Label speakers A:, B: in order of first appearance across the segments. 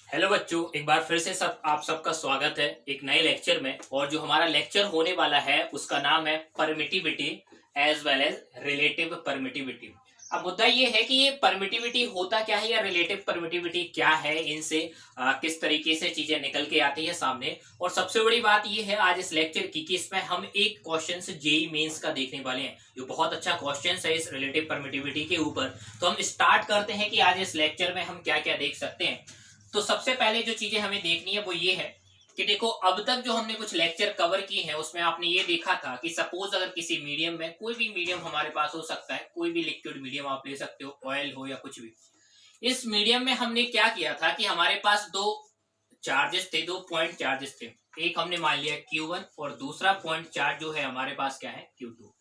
A: Hello बच्चों, एक बार फिर से आप सबका स्वागत है एक नए लेक्चर में। और जो हमारा लेक्चर होने वाला है उसका नाम है permittivity as well as relative permittivity. अब मुद्दा ये है कि ये परमिटिविटी होता क्या है या रिलेटिव परमिटिविटी क्या है, इनसे किस तरीके से चीजें निकल के आती है सामने। और सबसे बड़ी बात ये है आज इस लेक्चर की कि इसमें हम एक क्वेश्चन जेई मेंस का देखने वाले हैं जो बहुत अच्छा क्वेश्चन है इस रिलेटिव परमिटिविटी के ऊपर। तो हम स्टार्ट करते हैं कि आज इस लेक्चर में हम क्या क्या देख सकते हैं। तो सबसे पहले जो चीजें हमें देखनी है वो ये है कि देखो, अब तक जो हमने कुछ लेक्चर कवर किए हैं उसमें आपने ये देखा था कि सपोज अगर किसी मीडियम में, कोई भी मीडियम हमारे पास हो सकता है, कोई भी लिक्विड मीडियम आप ले सकते हो, ऑयल हो या कुछ भी। इस मीडियम में हमने क्या किया था कि हमारे पास दो चार्जेस थे, दो पॉइंट चार्जेस थे। एक हमने मान लिया Q1 और दूसरा पॉइंट चार्ज जो है हमारे पास क्या है Q2।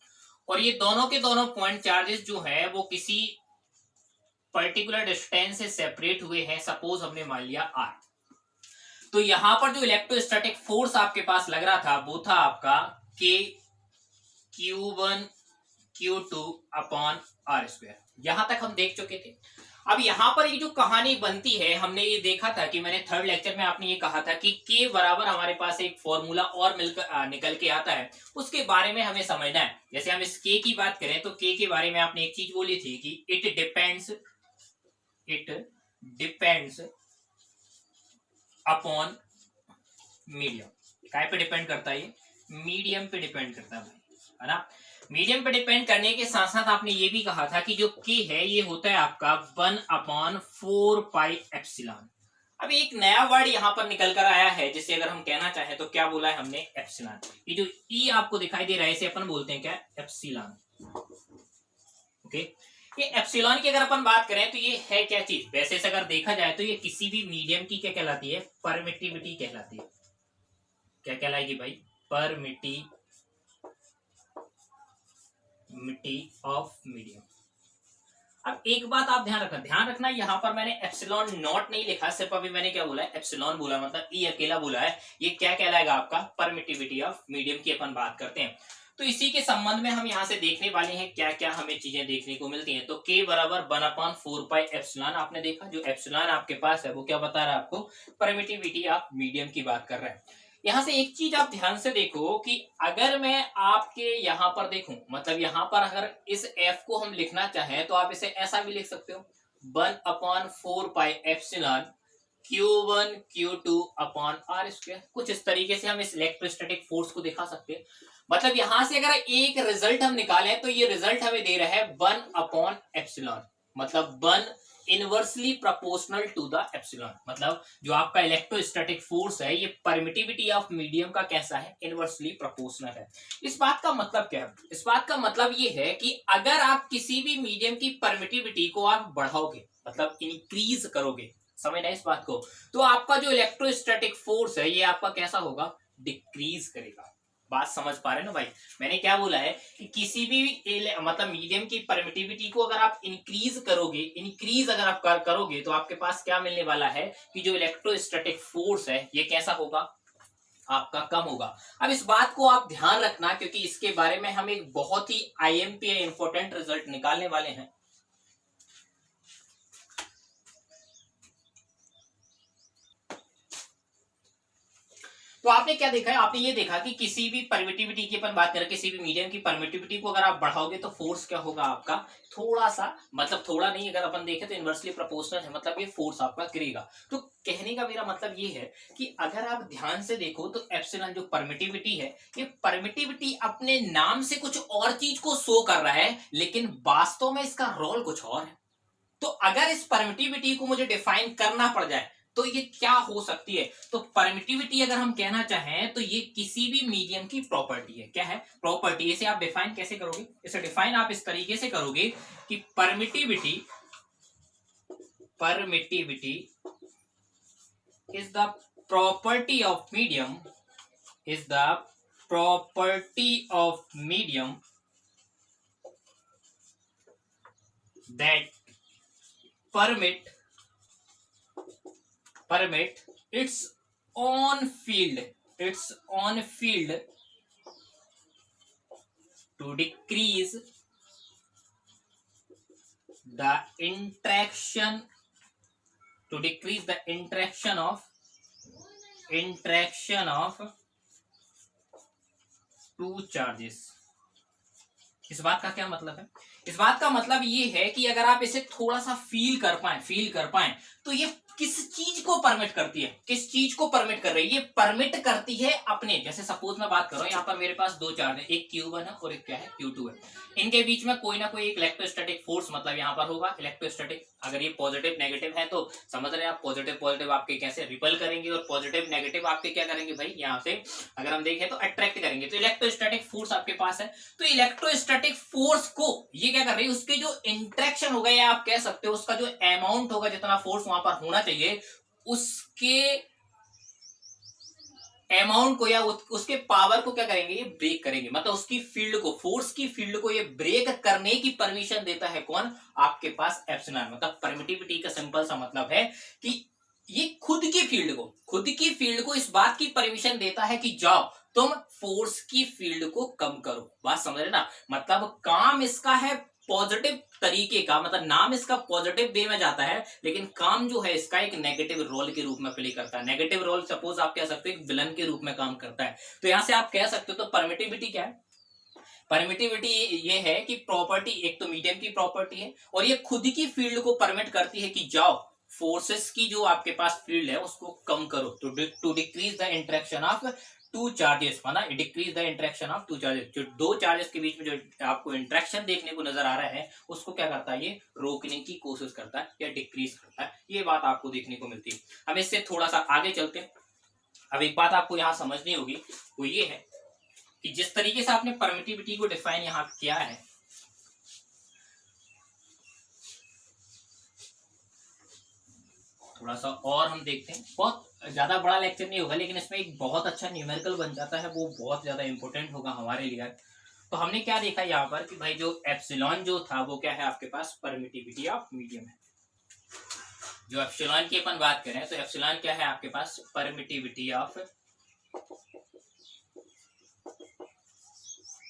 A: और ये दोनों के दोनों पॉइंट चार्जेस जो है वो किसी पर्टिकुलर डिस्टेंस से सेपरेट हुए हैं। सपोज हमने मान लिया R। तो यहां पर जो इलेक्ट्रोस्टैटिक फोर्स आपके पास लग रहा था वो था आपका के Q1 Q2 upon R square. यहां तक हम देख चुके थे। अब यहां पर ये जो कहानी बनती है, हमने ये देखा था कि मैंने थर्ड लेक्चर में आपने ये कहा था कि के बराबर हमारे पास एक फॉर्मूला और मिलकर निकल के आता है, उसके बारे में हमें समझना है। जैसे हम इस के की बात करें तो के के बारे में आपने एक चीज बोली थी कि इट डिपेंड्स अपॉन मीडियम। काय पे डिपेंड करता है? ये मीडियम पे डिपेंड करता है भाई, है ना। मीडियम पे डिपेंड करने के साथ साथ आपने ये भी कहा था कि जो के है ये होता है आपका 1/4 पाई एप्सिलॉन। अब एक नया वर्ड यहां पर निकल कर आया है जिसे अगर हम कहना चाहें तो क्या बोला है हमने? एप्सिलॉन। ये जो ई आपको दिखाई दे रहा है इसे अपन बोलते हैं क्या? एप्सिलॉन। ओके। ये एप्सिलॉन की अगर अपन बात करें तो ये है क्या चीज? वैसे से अगर देखा जाए तो ये किसी भी मीडियम की क्या कहलाती है? परमिटिविटी कहलाती है। क्या कहलाएगी भाई? Permittivity of medium. अब एक बात आप ध्यान रखना यहाँ पर मैंने एप्सिलॉन नॉट नहीं लिखा, सिर्फ अभी मैंने क्या बोला है? एप्सिलॉन बोला, मतलब ई अकेला बोला है। ये क्या कहलाएगा? आपका परमिटिविटी ऑफ मीडियम की अपन बात करते हैं। तो इसी के संबंध में हम यहाँ से देखने वाले हैं क्या क्या हमें चीजें देखने को मिलती हैं। तो के बराबर 1/4 पाई एप्सिलॉन। आपने देखा जो एप्सिलॉन आपके पास है वो क्या बता रहा है आपको? परमिटिविटी ऑफ मीडियम की बात कर रहा है। यहां से एक चीज आप ध्यान से देखो कि अगर मैं आपके यहां पर देखूं, मतलब यहां पर अगर इस एफ को हम लिखना चाहें तो आप इसे ऐसा भी लिख सकते हो, 1/4 pi epsilon Q1 Q2 upon R square. कुछ इस तरीके से हम इस इलेक्ट्रोस्टैटिक फोर्स को दिखा सकते हैं। मतलब यहां से अगर एक रिजल्ट हम निकालें तो ये रिजल्ट हमें दे रहा है 1/एप्सिलॉन, मतलब 1 inversely proportional to the epsilon. मतलब जो आपका इलेक्ट्रोस्टैटिक फोर्स है ये परमिटिविटी ऑफ मीडियम का कैसा है? इनवर्सली प्रोपोर्शनल है। इस बात का मतलब क्या है? इस बात का मतलब ये है कि अगर आप किसी भी मीडियम की परमिटिविटी को आप बढ़ाओगे, मतलब इंक्रीज करोगे, समझना इस बात को, तो आपका जो इलेक्ट्रोस्टैटिक फोर्स है ये आपका कैसा होगा? डिक्रीज करेगा। बात समझ पा रहे हैं ना भाई? मैंने क्या बोला है कि किसी भी मतलब मीडियम की परमिटिविटी को अगर आप इंक्रीज करोगे, इंक्रीज अगर आप करोगे तो आपके पास क्या मिलने वाला है कि जो इलेक्ट्रोस्टैटिक फोर्स है ये कैसा होगा? आपका कम होगा। अब इस बात को आप ध्यान रखना क्योंकि इसके बारे में हम एक बहुत ही आईएमपी इंपॉर्टेंट रिजल्ट निकालने वाले हैं। तो आपने क्या देखा है? आपने ये देखा कि किसी भी परमिटिविटी की अपन बात करें, किसी भी मीडियम की परमिटिविटी को अगर आप बढ़ाओगे तो फोर्स क्या होगा आपका? थोड़ा सा, मतलब थोड़ा नहीं, अगर अपन देखें तो इनवर्सली प्रोपोर्शनल है, मतलब ये फोर्स आपका गिरेगा। तो कहने का मेरा मतलब ये है कि अगर आप ध्यान से देखो तो एप्सिलॉन जो परमिटिविटी है, ये परमिटिविटी अपने नाम से कुछ और चीज को शो कर रहा है लेकिन वास्तव में इसका रोल कुछ और है। तो अगर इस परमिटिविटी को मुझे डिफाइन करना पड़ जाए तो ये क्या हो सकती है? तो परमिटिविटी अगर हम कहना चाहें तो ये किसी भी मीडियम की प्रॉपर्टी है। क्या है? प्रॉपर्टी। इसे आप डिफाइन कैसे करोगे? इसे डिफाइन आप इस तरीके से करोगे कि permittivity permittivity is the property of medium, is the property of medium that permit its own field, to decrease the interaction to decrease the interaction of two charges. इस बात का क्या मतलब है? इस बात का मतलब ये है कि अगर आप इसे थोड़ा सा फील कर पाए तो ये किस चीज को परमिट करती है, किस चीज को परमिट कर रही है? ये परमिट करती है अपने, जैसे सपोज मैं बात कर रहा हूं, यहाँ पर मेरे पास दो चार्ज है, एक Q1 है और एक क्या है Q2 है। इनके बीच में कोई ना कोई एक इलेक्ट्रोस्टैटिक फोर्स मतलब यहाँ पर होगा इलेक्ट्रोस्टैटिक। अगर ये पॉजिटिव नेगेटिव है तो समझ रहे हैं आप, पॉजिटिव पॉजिटिव आपके कैसे रिपल करेंगे और पॉजिटिव नेगेटिव आपके क्या करेंगे भाई, यहाँ से अगर हम देखें तो अट्रैक्ट करेंगे। तो इलेक्ट्रोस्टैटिक फोर्स आपके पास है, तो इलेक्ट्रोस्टैटिक फोर्स को ये क्या कर रही है, उसके जो इंट्रैक्शन होगा या आप कह सकते हो उसका जो अमाउंट होगा, जितना फोर्स वहां पर होना चाहिए उसके अमाउंट को या उसके पावर को क्या करेंगे, ये ब्रेक करेंगे। मतलब उसकी फील्ड को, फोर्स की फील्ड को ये ब्रेक करने की परमिशन देता है कौन, आपके पास एप्सिलॉन। मतलब परमिटिविटी का सिंपल सा मतलब है कि ये खुद की फील्ड को इस बात की परमिशन देता है कि जाओ तुम फोर्स की फील्ड को कम करो। बात समझ रहे ना? मतलब काम इसका है पॉजिटिव तरीके का, मतलब नाम इसका पॉजिटिव वे में जाता है, लेकिन काम जो है इसका एक नेगेटिव रोल के रूप में प्ले करता है। नेगेटिव रोल सपोज आप कह सकते हो एक विलन के रूप में काम करता है। तो यहां से आप कह सकते हो, तो परमिटिविटी क्या है? परमिटिविटी ये है कि प्रॉपर्टी, एक तो मीडियम की प्रॉपर्टी है और ये खुद की फील्ड को परमिट करती है कि जाओ फोर्सेस की जो आपके पास फील्ड है उसको कम करो। To decrease the interaction of two charges, माना decrease the interaction of two charges. जो दो चार्जेस के बीच में जो आपको इंटरेक्शन देखने को नजर आ रहा है उसको क्या करता है, ये रोकने की कोशिश करता है या डिक्रीज करता है। ये बात आपको देखने को मिलती है। हम इससे थोड़ा सा आगे चलते हैं। अब एक बात आपको यहां समझनी होगी, वो ये है कि जिस तरीके से आपने परमिटिविटी को डिफाइन यहां किया है, थोड़ा सा और हम देखते हैं। बहुत ज्यादा बड़ा लेक्चर नहीं होगा, लेकिन इसमें एक बहुत अच्छा न्यूमेरिकल बन जाता है, वो बहुत ज्यादा इंपॉर्टेंट होगा हमारे लिए। तो हमने क्या देखा यहाँ पर कि भाई जो एप्सिलॉन जो था वो क्या है, आपके पास परमिटिविटी ऑफ मीडियम है। जो एप्सिलॉन की अपन बात करें तो एप्सिलॉन क्या है आपके पास, परमिटिविटी ऑफ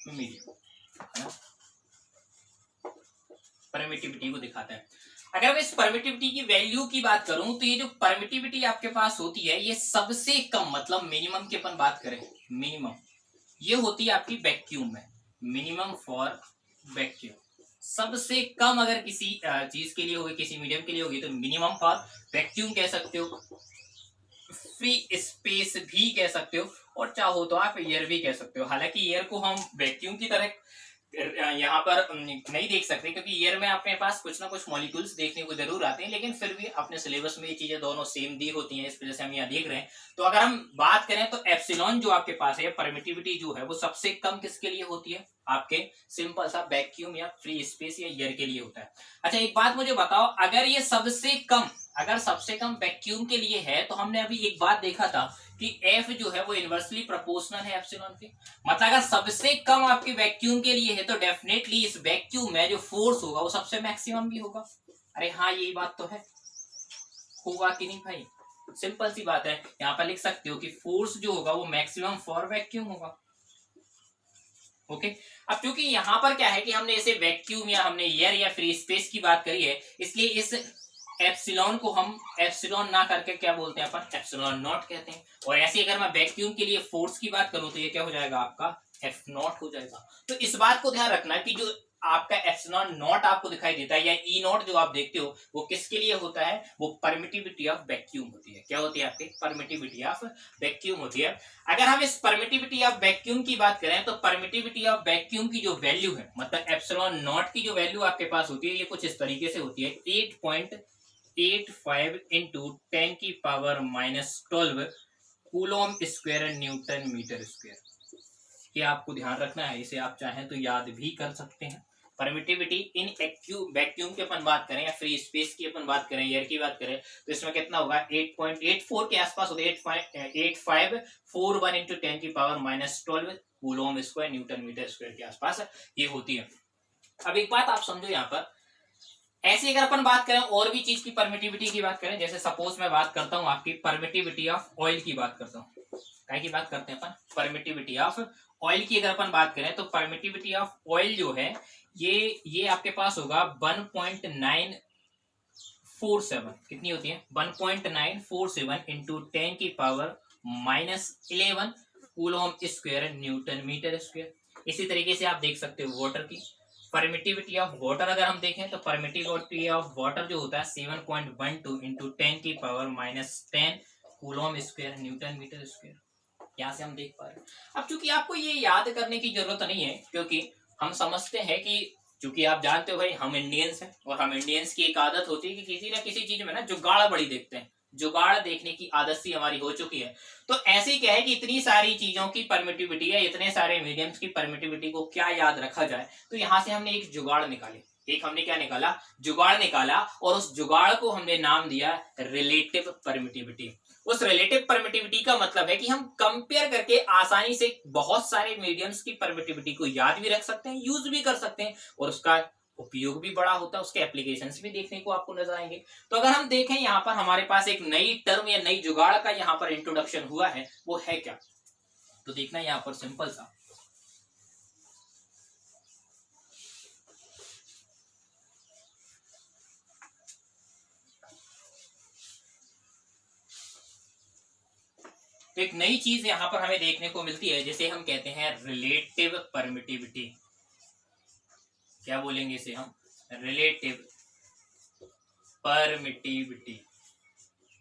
A: मीडियम, परमिटिविटी को दिखाता है। अगर मैं इस परमिटिविटी की वैल्यू की बात करूं तो ये जो परमिटिविटी आपके पास होती है ये सबसे कम, मतलब मिनिमम की अपन बात करें, मिनिमम ये होती है आपकी वैक्यूम में, मिनिमम फॉर वैक्यूम। सबसे कम अगर किसी चीज के लिए होगी, किसी मीडियम के लिए होगी, तो मिनिमम फॉर वैक्यूम कह सकते हो, फ्री स्पेस भी कह सकते हो, और चाहो तो आप एयर भी कह सकते हो। हालांकि एयर को हम वैक्यूम की तरह यहाँ पर नहीं देख सकते, क्योंकि एयर में अपने पास कुछ ना कुछ मॉलिक्यूल्स देखने को जरूर आते हैं, लेकिन फिर भी अपने सिलेबस में ये चीजें दोनों सेम दी होती हैं, इस वजह से हम यहाँ देख रहे हैं। तो अगर हम बात करें तो एप्सिलॉन जो आपके पास है, परमिटिविटी जो है वो सबसे कम किसके लिए होती है, आपके सिंपल सा वैक्यूम या फ्री स्पेस या एयर के लिए होता है। अच्छा एक बात मुझे बताओ, अगर ये सबसे कम, अगर सबसे कम वैक्यूम के लिए है, तो हमने अभी एक बात देखा था कि F जो है वो इनवर्सली प्रोपोर्शनल है एप्सिलॉन के। मतलब अगर सबसे कम आपके वैक्यूम के लिए है तो डेफिनेटली इस वैक्यूम में जो फोर्स होगा वो सबसे मैक्सिमम भी होगा। अरे हाँ यही बात तो है, होगा कि नहीं भाई? सिंपल सी बात है, यहाँ पर लिख सकते हो कि फोर्स जो होगा वो मैक्सिमम फॉर वैक्यूम होगा। ओके अब क्योंकि यहाँ पर क्या है कि हमने इसे वैक्यूम या हमने एयर या फ्री स्पेस की बात करी है, इसलिए इस एप्सिलॉन को हम एप्सिलॉन ना करके क्या बोलते हैं अपन, एप्सिलॉन नॉट कहते हैं। और ऐसे अगर मैं वैक्यूम के लिए फोर्स की बात करूं तो ये क्या हो जाएगा आपका, एफ नॉट हो जाएगा। तो इस बात को ध्यान रखना कि जो आपका एप्सिलॉन नॉट आपको दिखाई देता है या ई नॉट जो आप देखते हो वो किसके लिए होता है, वो परमिटिविटी ऑफ वैक्यूम होती है। क्या होती है आपकी, परमिटिविटी ऑफ वैक्यूम होती है। अगर हम इस परमिटिविटी ऑफ वैक्यूम की बात करें तो परमिटिविटी ऑफ वैक्यूम की जो वैल्यू है, मतलब एप्सिलॉन नॉट की जो वैल्यू आपके पास होती है, ये कुछ इस तरीके से होती है, 8.85 इंटू 10 की power -12 coulomb square newton metre square. ये आपको ध्यान रखना है, इसे आप चाहें तो याद भी कर सकते हैं। परमिटिविटी इन वैक्यूम की अपन बात करें या फ्री स्पेस की अपन बात करें, एयर की बात करें, तो इसमें कितना होगा, 8.84 के आसपास होता है, 8541 इंटू 10 की power -12 coulomb square newton metre square के आसपास ये होती है। अब एक बात आप समझो, यहाँ पर ऐसे अगर अपन बात करें और भी चीज की परमिटिविटी की बात करें, जैसे सपोज मैं बात करता हूं आपकी परमिटिविटी ऑफ ऑयल की बात करता हूं, क्या की बात करते हैं अपन, परमिटिविटी ऑफ ऑयल की अगर अपन बात करें तो परमिटिविटी ऑफ ऑयल जो है ये आपके पास होगा 1.947 कितनी होती है 1.947 into 10⁻⁻11 coulomb square newton metre square. इसी तरीके से आप देख सकते हो वाटर की परमिटिविटी ऑफ वाटर अगर हम देखें तो परमिटिविटी ऑफ वाटर जो होता है 7.12 into 10⁻⁻10 coulomb square newton metre square. यहाँ से हम देख पा रहे हैं। अब चूंकि आपको ये याद करने की जरूरत नहीं है क्योंकि हम समझते हैं कि चूंकि आप जानते हो भाई हम इंडियंस हैं और हम इंडियंस की एक आदत होती है कि किसी ना किसी चीज में ना जुगाड़ बड़ी देखते हैं, जुगाड़ देखने की आदत सी हमारी हो चुकी है। तो ऐसे ही क्या है कि इतनी सारी चीजों की परमिटिविटी है, इतने सारे मीडियम्स की परमिटिविटी को क्या याद रखा जाए, तो यहाँ से हमने एक जुगाड़ निकाली। एक हमने क्या निकाला, जुगाड़ निकाला, और उस जुगाड़ को हमने नाम दिया रिलेटिव परमिटिविटी। उस रिलेटिव परमिटिविटी का मतलब है कि हम कंपेयर करके आसानी से बहुत सारे मीडियम्स की परमिटिविटी को याद भी रख सकते हैं, यूज भी कर सकते हैं, और उसका उपयोग भी बड़ा होता है, उसके एप्लीकेशंस भी देखने को आपको नजर आएंगे। तो अगर हम देखें यहाँ पर हमारे पास एक नई टर्म या नई जुगाड़ का यहाँ पर इंट्रोडक्शन हुआ है, वो है क्या, तो देखना यहाँ पर सिंपल सा तो एक नई चीज यहाँ पर हमें देखने को मिलती है जिसे हम कहते हैं रिलेटिव परमिटिविटी। क्या बोलेंगे इसे हम, रिलेटिव परमिटिविटी।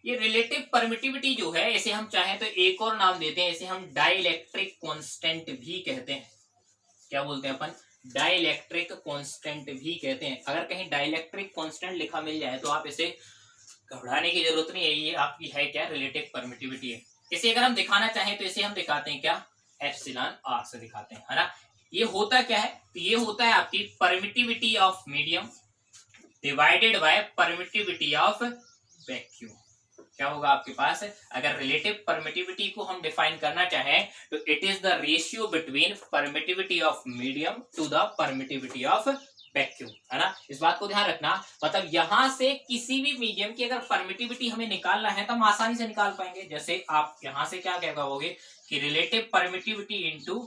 A: ये रिलेटिव परमिटिविटी जो है इसे हम चाहें तो एक और नाम देते हैं, इसे हम डाइलेक्ट्रिक कांस्टेंट भी कहते हैं। क्या बोलते हैं अपन, डाइलेक्ट्रिक कांस्टेंट भी कहते हैं। अगर कहीं डाइलेक्ट्रिक कांस्टेंट लिखा मिल जाए तो आप इसे घबराने की जरूरत नहीं है, ये आपकी है क्या, रिलेटिव परमिटिविटी है। इसे अगर हम दिखाना चाहें तो इसे हम दिखाते हैं क्या, एप्सिलॉन आर से दिखाते हैं, है ना। ये होता क्या है, तो ये होता है आपकी permittivity of medium divided by permittivity of vacuum. क्या होगा आपके पास, अगर रिलेटिव परमिटिविटी को हम डिफाइन करना चाहें तो it is the ratio between permittivity of medium to the permittivity of vacuum, है ना। इस बात को ध्यान रखना, मतलब यहां से किसी भी मीडियम की अगर परमिटिविटी हमें निकालना है तो हम आसानी से निकाल पाएंगे। जैसे आप यहां से क्या कहोगे कि relative permittivity into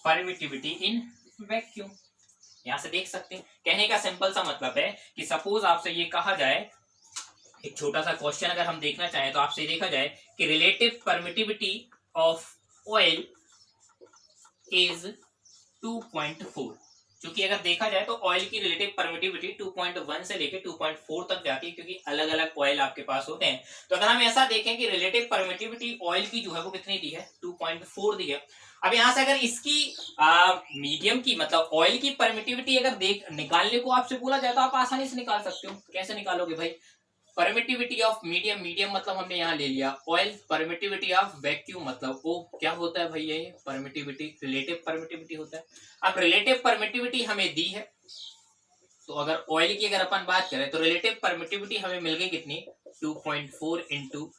A: permittivity in vacuum. यहां से देख सकते हैं, कहने का सिंपल सा मतलब है कि सपोज आपसे ये कहा जाए, एक छोटा सा क्वेश्चन अगर हम देखना चाहें तो आपसे देखा जाए कि relative permittivity of oil is 2.4। क्योंकि अगर देखा जाए तो ऑयल की रिलेटिव परमिटिविटी 2.1 से लेकर 2.4 तक जाती है, क्योंकि अलग अलग ऑयल आपके पास होते हैं। तो अगर हम ऐसा देखें कि रिलेटिव परमिटिविटी ऑयल की जो है वो कितनी दी है, 2.4 दी है। अब यहां से अगर इसकी मीडियम की मतलब ऑयल की परमिटिविटी अगर देख निकालने को आपसे बोला जाए तो आप आसानी से निकाल सकते हो। कैसे निकालोगे भाई, परमिटिविटी ऑफ मीडियम, मीडियम मतलब हमने यहाँ ले लिया ऑयल, परमिटिविटी ऑफ वैक्यूम मतलब वो क्या होता है भाई, ये परमिटिविटी, रिलेटिव परमिटिविटी होता है। अब रिलेटिव परमिटिविटी हमें दी है, तो अगर ऑयल की अगर अपन बात करें तो रिलेटिव परमिटिविटी हमें मिल गई कितनी, 2.4 इंटू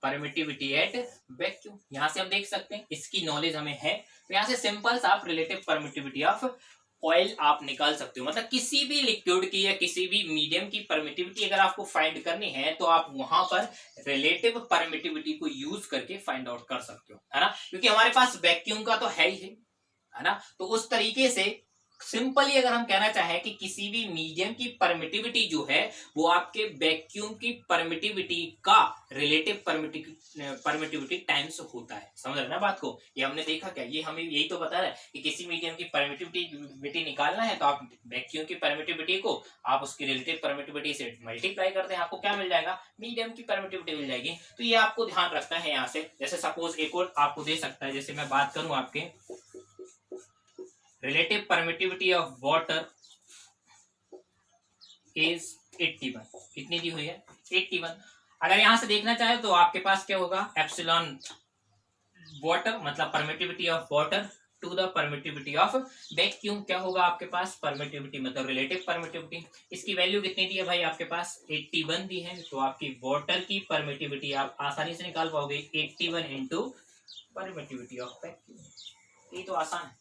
A: परमिटिविटी एट वैक्यूम। यहां से हम देख सकते हैं इसकी नॉलेज हमें है, तो यहां से सिंपल सा आप रिलेटिव परमिटिविटी ऑफ ऑयल आप निकाल सकते हो। मतलब किसी भी लिक्विड की या किसी भी मीडियम की परमिटिविटी अगर आपको फाइंड करनी है तो आप वहां पर रिलेटिव परमिटिविटी को यूज करके फाइंड आउट कर सकते हो, है ना। क्योंकि हमारे पास वैक्यूम का तो है ही है ना। तो उस तरीके से सिंपली अगर हम कहना चाहें कि किसी भी मीडियम की परमिटिविटी जो है वो आपके वैक्यूम की परमिटिविटी का रिलेटिव परमिटिविटी टाइम्स होता है। समझ रहे ना बात को, ये हमने देखा क्या, ये हमें यही तो बता रहा है कि किसी मीडियम की परमिटिविटी निकालना है तो आप वैक्यूम की परमिटिविटी को आप उसकी रिलेटिव परमिटिविटी से मल्टीप्लाई करते हैं, आपको क्या मिल जाएगा, मीडियम की परमिटिविटी मिल जाएगी। तो ये आपको ध्यान रखना है यहाँ से। जैसे सपोज एक और आपको दे सकता है, जैसे मैं बात करूं आपके relative permittivity of water is 81, कितनी दी हुई है, 81। अगर यहां से देखना चाहे तो आपके पास क्या होगा, एप्सिलॉन वाटर मतलब permittivity of water to the permittivity of vacuum, क्या होगा आपके पास, परमिटिविटी मतलब रिलेटिव परमिटिविटी। इसकी वैल्यू कितनी दी है भाई, आपके पास 81 दी है, तो आपकी वाटर की परमिटिविटी आप आसानी से निकाल पाओगे 81 इंटू परमिटिविटी ऑफ वैक्यूम। ये तो आसान है,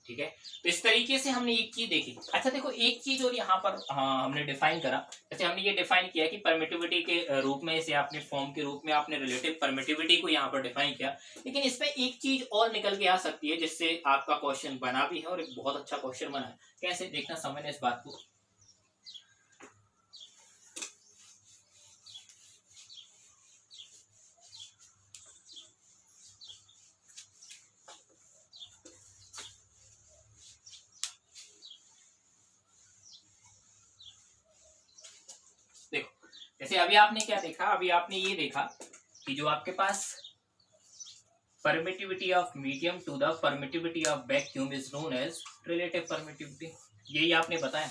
A: ठीक है। तो इस तरीके से हमने एक चीज देखी। अच्छा देखो एक चीज और यहाँ पर हमने डिफाइन करा, जैसे हमने ये डिफाइन किया कि परमिटिविटी के रूप में, इसे आपने फॉर्म के रूप में आपने रिलेटिव परमिटिविटी को यहाँ पर डिफाइन किया, लेकिन इसमें एक चीज और निकल के आ सकती है जिससे आपका क्वेश्चन बना भी है और एक बहुत अच्छा क्वेश्चन बना है। कैसे देखना, समझना इस बात को। जैसे अभी आपने क्या देखा, अभी आपने ये देखा कि जो आपके पास permittivity of medium to the permittivity of vacuum is known as relative permittivity, यही आपने बताया।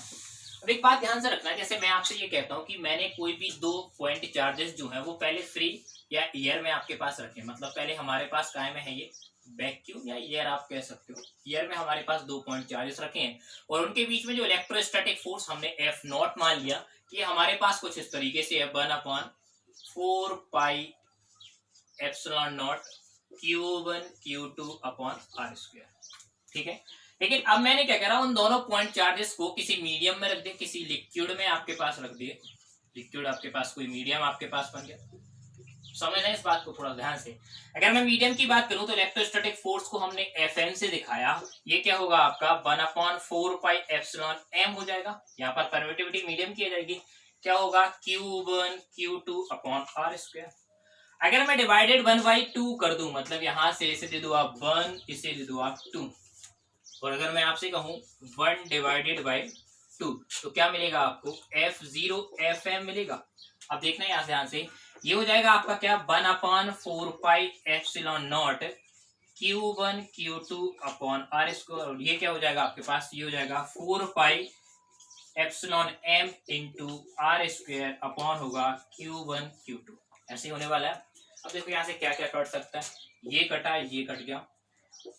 A: अब एक बात ध्यान से रखना है, जैसे मैं आपसे ये कहता हूँ कि मैंने कोई भी 2 पॉइंट चार्जेस जो है वो पहले फ्री या एयर में आपके पास रखे, मतलब पहले हमारे पास काय में है ये वैक्यूम या एयर आप कह सकते हो, एयर में हमारे पास 2 पॉइंट चार्जेस रखे हैं और उनके बीच में जो इलेक्ट्रोस्टैटिक फोर्स हमने F0 मान लिया, ये हमारे पास कुछ इस तरीके से है 1/4 pi epsilon not Q1 Q2 upon R square, ठीक है। लेकिन अब मैंने क्या करा, उन दोनों पॉइंट चार्जेस को किसी मीडियम में रख दिए, किसी लिक्विड में आपके पास रख दिए, लिक्विड आपके पास कोई मीडियम आपके पास बन गया। समझ रहे हैं इस बात को थोड़ा ध्यान से। अगर मैं मीडियम की बात करूं तो इलेक्ट्रोस्टैटिक फोर्स को हमने Fm से दिखाया, ये क्या होगा आपका 1/4 पाई एप्सिलॉन m हो जाएगा, यहाँ पर परमिटिविटी मीडियम की आ जाएगी, क्या होगा Q1 Q2 upon R square. अगर मैं डिवाइडेड 1/2 कर दूं, मतलब यहां से इसे दे दो आप 1, इसे दे दो आप 2, और अगर मैं आपसे कहूं 1/2 तो क्या मिलेगा आपको F0 Fm मिलेगा। अब देखना है यहां से ये हो जाएगा आपका क्या 1/4 pi epsilon not Q1 Q2 upon R square, और ये क्या हो जाएगा आपके पास, ये हो जाएगा 4 pi epsilon m into R square upon होगा Q1 Q2, ऐसे होने वाला है। अब देखो यहाँ से क्या क्या कट सकता है, ये कटा, ये कट गया,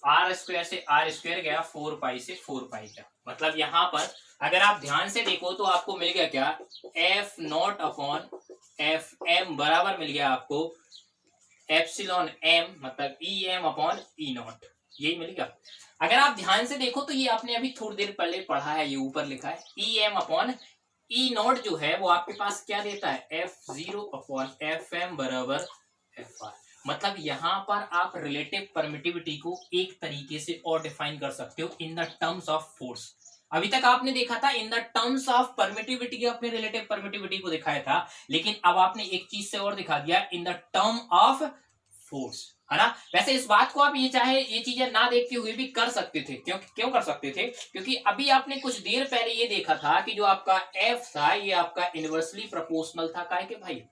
A: R स्क्वायर से R स्क्वायर गया, 4 पाई से 4 पाई गया, मतलब यहाँ पर अगर आप ध्यान से देखो तो आपको मिल गया क्या F0 अपॉन Fm बराबर मिल गया आपको एप्सिलॉन m मतलब Em अपॉन E0, यही मिल गया। अगर आप ध्यान से देखो तो ये आपने अभी थोड़ी देर पहले पढ़ा है, ये ऊपर लिखा है Em अपॉन E0 जो है वो आपके पास क्या देता है F0 अपॉन Fm बराबर Fr, मतलब यहाँ पर आप रिलेटिव परमिटिविटी को एक तरीके से और डिफाइन कर सकते हो in the terms of force. अभी तक आपने देखा था in the terms of permittivity, अपने रिलेटिव परमिटिविटी को दिखाया था, लेकिन अब आपने एक चीज से और दिखा दिया in the term of force, है ना। वैसे इस बात को आप ये चाहे ये चीजें ना देखते हुए भी कर सकते थे, क्यों कर सकते थे, क्योंकि अभी आपने कुछ देर पहले ये देखा था कि जो आपका F था ये आपका इनवर्सली प्रोपोर्शनल था, काहे के भाई,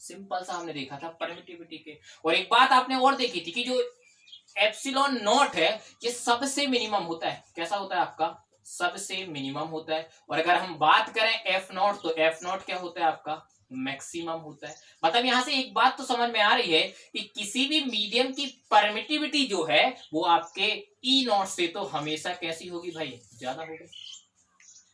A: सिंपल सा हमने देखा था परमिटिविटी के। और एक बात आपने और देखी थी कि जो एप्सिलॉन नॉट है ये सबसे मिनिमम होता है, कैसा होता है आपका, सबसे मिनिमम होता है, और अगर हम बात करें F0 तो F0 क्या होता है आपका, मैक्सिमम होता है। मतलब यहां से एक बात तो समझ में आ रही है कि किसी भी मीडियम की परमिटिविटी जो है वो आपके E0 से तो हमेशा कैसी होगी भाई, ज्यादा होगी,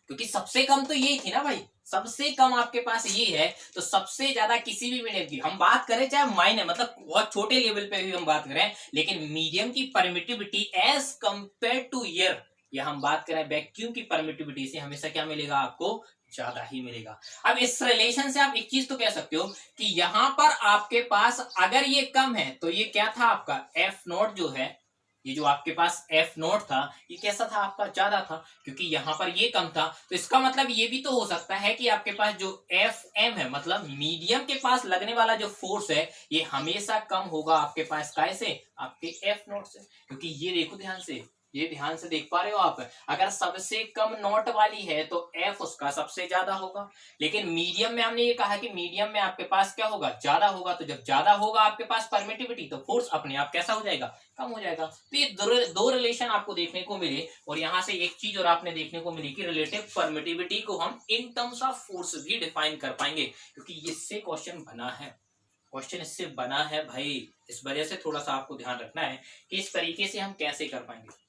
A: क्योंकि सबसे कम तो यही थी ना भाई, सबसे कम आपके पास ये है, तो सबसे ज्यादा किसी भी मीडियम की हम बात करें चाहे माइनर मतलब बहुत छोटे लेवल पे भी हम बात करें, लेकिन मीडियम की permittivity as compare to air, या हम बात करें वैक्यूम की परमिटिविटी से हमेशा क्या मिलेगा आपको, ज्यादा ही मिलेगा। अब इस रिलेशन से आप एक चीज तो कह सकते हो कि यहां पर आपके पास अगर ये कम है तो ये क्या था आपका F0 जो है, ये जो आपके पास F0 था ये कैसा था आपका, ज्यादा था, क्योंकि यहाँ पर ये कम था, तो इसका मतलब ये भी तो हो सकता है कि आपके पास जो Fm है मतलब मीडियम के पास लगने वाला जो फोर्स है ये हमेशा कम होगा आपके पास कैसे, आपके F0 से, क्योंकि ये देखो ध्यान से, ये ध्यान से देख पा रहे हो आप, अगर सबसे कम नॉट वाली है तो F उसका सबसे ज्यादा होगा, लेकिन मीडियम में हमने ये कहा कि मीडियम में आपके पास क्या होगा, ज्यादा होगा, तो जब ज्यादा होगा आपके पास परमिटिविटी तो फोर्स अपने आप कैसा हो जाएगा, कम हो जाएगा। तो ये दो रिलेशन आपको देखने को मिले, और यहाँ से एक चीज और आपने देखने को मिली कि रिलेटिव परमिटिविटी को हम इन टर्म्स ऑफ फोर्स भी डिफाइन कर पाएंगे, क्योंकि इससे क्वेश्चन बना है, क्वेश्चन इससे बना है भाई, इस वजह से थोड़ा सा आपको ध्यान रखना है कि इस तरीके से हम कैसे कर पाएंगे।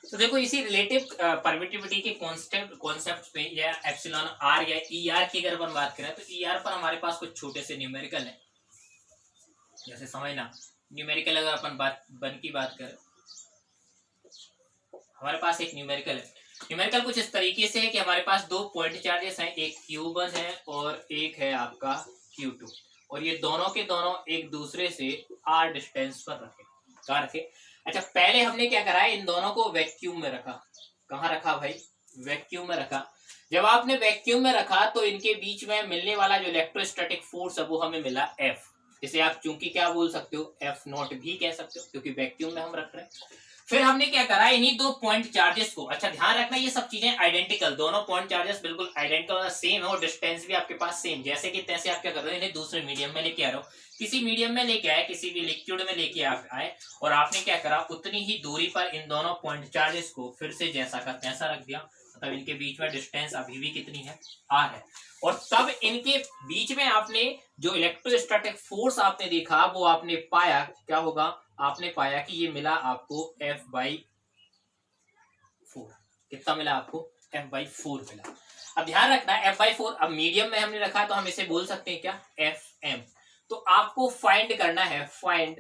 A: तो देखो इसी रिलेटिव परमिटिविटी के कॉन्सेप्ट पे या एप्सिलॉन आर या ई आर की अगर अपन बात करें तो ई आर पर हमारे पास कुछ छोटे से न्यूमेरिकल है, जैसे समझना न्यूमेरिकल अगर अपन बन की बात करें, हमारे पास एक न्यूमेरिकल है, न्यूमेरिकल कुछ इस तरीके से है कि हमारे पास 2 पॉइंट चार्जेस हैं, एक Q1 है और एक है आपका Q2, और ये दोनों के दोनों एक दूसरे से r डिस्टेंस पर रखे। अच्छा पहले हमने क्या करा है, इन दोनों को वैक्यूम में रखा, कहाँ रखा भाई, वैक्यूम में रखा। जब आपने वैक्यूम में रखा तो इनके बीच में मिलने वाला जो इलेक्ट्रोस्टैटिक फोर्स है वो हमें मिला F, इसे आप चूंकि क्या बोल सकते हो F0 भी कह सकते हो, क्योंकि वैक्यूम में हम रख रहे हैं। फिर हमने क्या करा, इन्हीं दो पॉइंट चार्जेस को, अच्छा ध्यान रखना ये सब चीजें आइडेंटिकल, दोनों पॉइंट चार्जेस बिल्कुल आइडेंटिकल सेम है और डिस्टेंस भी आपके पास सेम, जैसे कि तैसे आप क्या कर रहे हो, इन्हें दूसरे मीडियम में लेके आ रहे हो, किसी मीडियम में लेके आए, किसी भी लिक्विड में लेके आए, और आपने क्या करा, उतनी ही दूरी पर इन दोनों पॉइंट चार्जेस को फिर से जैसा का तैसा रख दिया, मतलब इनके बीच में डिस्टेंस अभी भी कितनी है, आर है, और तब इनके बीच में आपने जो इलेक्ट्रोस्टैटिक फोर्स आपने देखा वो आपने पाया क्या होगा, आपने पाया कि ये मिला आपको F/4, कितना मिला आपको, F/4 मिला। अब ध्यान रखना F/4, अब मीडियम में हमने रखा तो हम इसे बोल सकते हैं क्या, Fm। तो आपको फाइंड करना है, फाइंड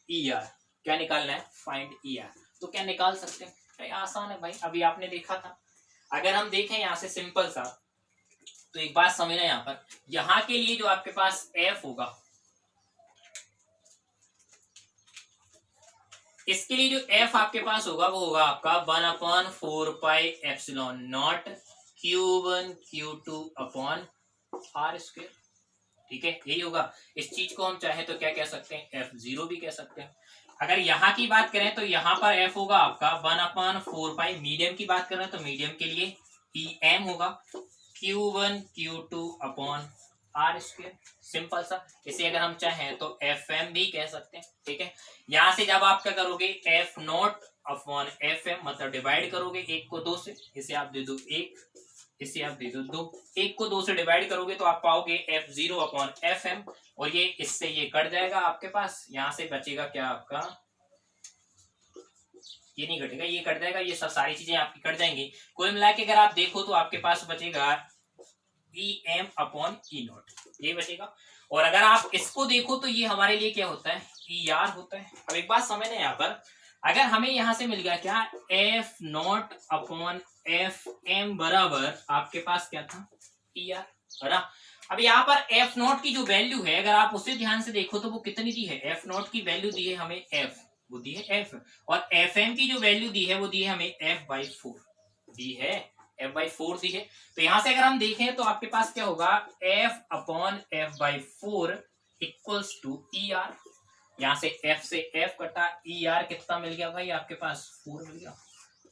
A: ER, क्या निकालना है, फाइंड ER। तो क्या निकाल सकते हैं, भाई आसान है भाई, अभी आपने देखा था। अगर हम देखें यहां से सिंपल सा, तो एक बात समझना, यहां पर यहां के लिए जो आपके पास F होगा, इसके लिए जो F आपके पास होगा वो होगा आपका 1/4πε0 Q1 Q2 अपॉन R²। ठीक है, यही होगा। इस चीज को हम चाहे तो क्या कह सकते हैं, F0 भी कह सकते हैं। अगर यहाँ की बात करें तो यहाँ पर F होगा आपका 1/4π, मीडियम की बात करें तो मीडियम के लिए EM होगा Q1 Q2 upon R², simple सा। इसे अगर हम चाहें तो FM भी कह सकते हैं। ठीक है, यहां से जब आप क्या करोगे, F0 अपॉन FM मतलब डिवाइड करोगे 1 को 2 से, इसे आप दे दो 1, इसे आप दे दो 2, 1 को 2 से डिवाइड करोगे तो आप पाओगे F0 अपॉन FM, और ये इससे ये कट जाएगा आपके पास, यहां से बचेगा क्या आपका, ये नहीं कटेगा, ये कट जाएगा, ये सब सारी चीजें आपकी कट जाएंगी। कुल मिला के अगर आप देखो तो आपके पास बचेगा EM अपॉन E0, ये बचेगा। और अगर आप इसको देखो तो ये हमारे लिए क्या होता है, ER होता है। अब एक बात समझना यहाँ पर, अगर हमें यहां से मिल गया क्या, F0 अपॉन FM बराबर आपके पास क्या था, ER, है ना। अब यहाँ पर F0 की जो वैल्यू है, अगर आप उसे ध्यान से देखो तो वो कितनी दी है, F0 की वैल्यू दी है हमें F, वो दी है F, और FM की जो वैल्यू दी है वो दी है हमें F/4, दी है F/4 दी है। तो यहां से अगर हम देखें तो आपके पास क्या होगा, F upon F/4 equals to ER, यहां से F से F कटा, ER कितना मिल गया भाई आपके पास, 4 मिल गया।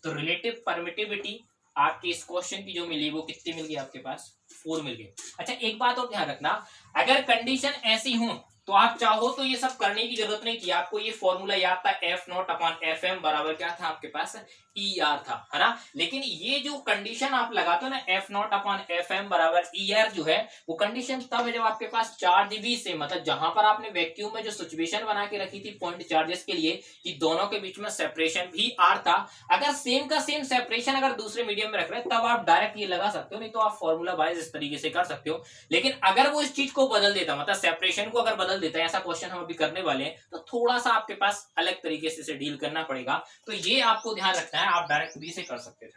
A: तो रिलेटिव परमिटिविटी आपकी इस क्वेश्चन की जो मिली वो कितनी मिल गई आपके पास, 4 मिल गई। अच्छा एक बात और ध्यान रखना, अगर कंडीशन ऐसी हो तो आप चाहो तो ये सब करने की जरूरत नहीं थी, आपको ये फॉर्मूला याद था, F0 अपॉन FM बराबर क्या था आपके पास, ER था, है ना। लेकिन ये जो कंडीशन आप लगाते हो ना, F0 अपॉन FM बराबर ER, जो है वो कंडीशन तब है जब आपके पास चार्ज से, मतलब जहां पर आपने वैक्यूम में जो सिचुएशन बना के रखी थी पॉइंट चार्जेस के लिए कि दोनों के बीच में सेपरेशन भी R था, अगर सेम का सेम सेपरेशन अगर दूसरे मीडियम में रख रहे हैं तब आप डायरेक्ट ये लगा सकते हो, नहीं तो आप फॉर्मूला वाइज इस तरीके से कर सकते हो। लेकिन अगर वो इस चीज को बदल देता, मतलब सेपरेशन को अगर बदल देता है, ऐसा क्वेश्चन हम अभी करने वाले हैं, तो थोड़ा सा आपके पास अलग तरीके से डील करना पड़ेगा। तो ये आपको ध्यान रखना है, आप डायरेक्ट भी से कर सकते थे।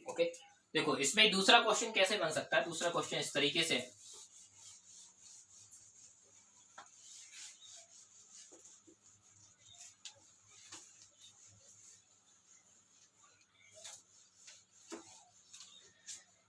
A: ओके, देखो इसमें दूसरा क्वेश्चन कैसे बन सकता है, दूसरा क्वेश्चन इस तरीके से,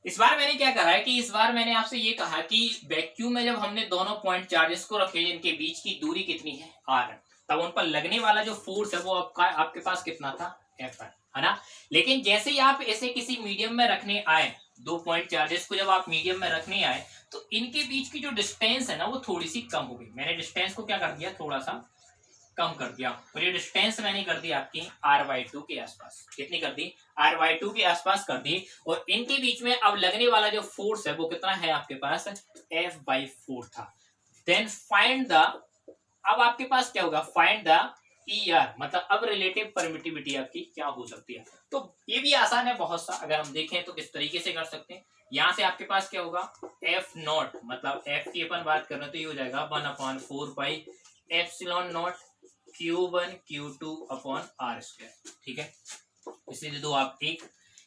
A: इस बार मैंने क्या कहा है कि इस बार मैंने आपसे ये कहा कि वैक्यूम में जब हमने दोनों पॉइंट चार्जेस को रखे जिनके बीच की दूरी कितनी है, R, तब उन पर लगने वाला जो फोर्स है वो आपके पास कितना था, F है ना। लेकिन जैसे ही आप ऐसे किसी मीडियम में रखने आए, दो पॉइंट चार्जेस को जब आप मीडियम में रखने आए तो इनके बीच की जो डिस्टेंस है ना वो थोड़ी सी कम हो गई। मैंने डिस्टेंस को क्या कर दिया, थोड़ा सा कम कर दिया, और ये डिस्टेंस मैंने कर दी आपकी R/2 के आसपास, कितनी कर दी, R/2 के आसपास कर दी। और इनके बीच में अब लगने वाला जो फोर्स है वो कितना है आपके पास, F/4 था। देन फाइंड द, अब आपके पास क्या होगा, फाइंड द ER, मतलब अब रिलेटिव परमिटिविटी आपकी क्या हो सकती है। तो ये भी आसान है बहुत सा, अगर हम देखें तो किस तरीके से कर सकते हैं। यहां से आपके पास क्या होगा, F0 मतलब F की अपन बात कर रहे हैं तो ये हो जाएगा 1/4πε0 Q1 Q2 अपॉन R²। ठीक है, इसीलिए दो आप एक,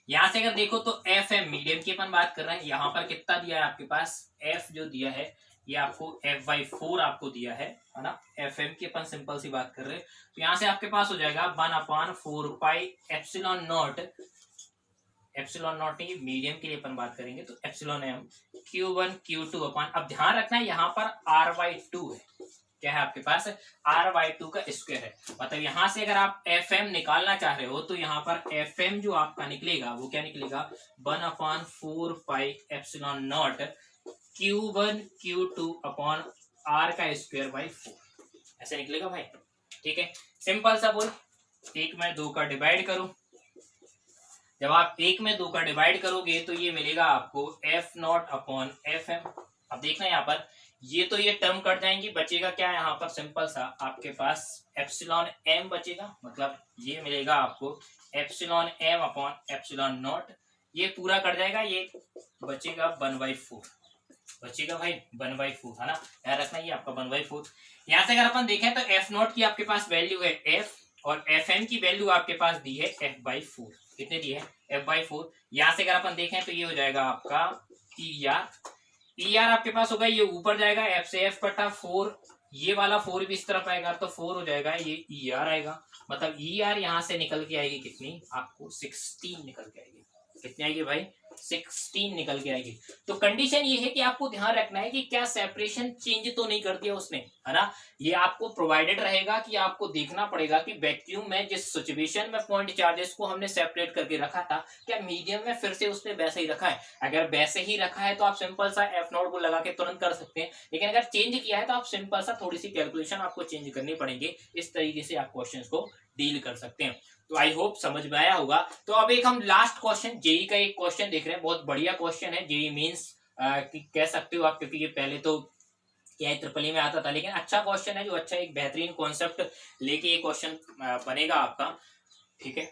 A: यहां से अगर देखो तो FM मीडियम की अपन बात कर रहे हैं, यहां पर कितना दिया है आपके पास, F जो दिया है ये आपको F/4 आपको दिया है ना। FM की अपन सिंपल सी बात कर रहे हैं, तो यहां से आपके पास हो जाएगा 1/4πε0, नहीं मीडियम के लिए अपन बात करेंगे तो εm Q1 Q2 अपॉन, अब ध्यान रखना है यहाँ पर R/2 है, क्या है आपके पास, r/2 का स्क्वायर है। मतलब यहां से अगर आप Fm निकालना चाह रहे हो तो यहाँ पर Fm जो आपका निकलेगा वो क्या निकलेगा, 1/4πε0 Q1 Q2 अपॉन r का स्क्वायर बाई 4, ऐसे निकलेगा भाई। ठीक है, सिंपल सा बोल, 1 में 2 का डिवाइड करो, जब आप 1 में 2 का डिवाइड करोगे तो ये मिलेगा आपको F0 अपॉन Fm। अब देखना यहाँ पर ये तो ये टर्म कट जाएंगी, बचेगा क्या यहाँ पर, सिंपल सा आपके पास एप्सिलॉन m बचेगा, मतलब ये मिलेगा आपको epsilon m upon epsilon not, ये पूरा कट जाएगा, ये बचेगा 1/4, बचेगा भाई 1/4, है ना, याद रखना ये आपका 1/4। यहाँ से अगर अपन देखें तो F0 की आपके पास वैल्यू है f और Fm की वैल्यू आपके पास दी है f/4, कितने दी है, f/4। यहाँ से अगर अपन देखें तो ये हो जाएगा आपका ER आपके पास होगा, ये ऊपर जाएगा f से f बटा 4, ये वाला 4 भी इस तरफ आएगा तो 4 हो जाएगा, ये ER आएगा, मतलब ER यहाँ से निकल के आएगी कितनी, आपको 16 निकल के आएगी, कितनी आएगी भाई, 16 निकल के आएगी। तो कंडीशन ये है कि आपको ध्यान रखना है कि क्या सेपरेशन चेंज तो नहीं कर दिया उसने, है ना, ये आपको प्रोवाइडेड रहेगा कि आपको देखना पड़ेगा कि वैक्यूम में जिस सिचुएशन में पॉइंट चार्जेस को हमने सेपरेट करके रखा था क्या मीडियम में फिर से उसने वैसे ही रखा है। अगर वैसे ही रखा है तो आप सिंपल सा F0 को लगा के तुरंत कर सकते हैं, लेकिन अगर चेंज किया है तो आप सिंपल सा थोड़ी सी कैलकुलेशन आपको चेंज करनी पड़ेगी, इस तरीके से आप क्वेश्चन को डील कर सकते हैं। तो आई होप समझ में आया होगा। तो अब एक हम लास्ट क्वेश्चन जेई का एक क्वेश्चन देख रहे हैं, बहुत बढ़िया क्वेश्चन है, जेई मींस कह सकते हो आप, क्योंकि ये पहले तो क्या ट्रिपल में आता था, लेकिन अच्छा क्वेश्चन है, जो अच्छा एक बेहतरीन कॉन्सेप्ट लेके ये क्वेश्चन बनेगा आपका। ठीक है,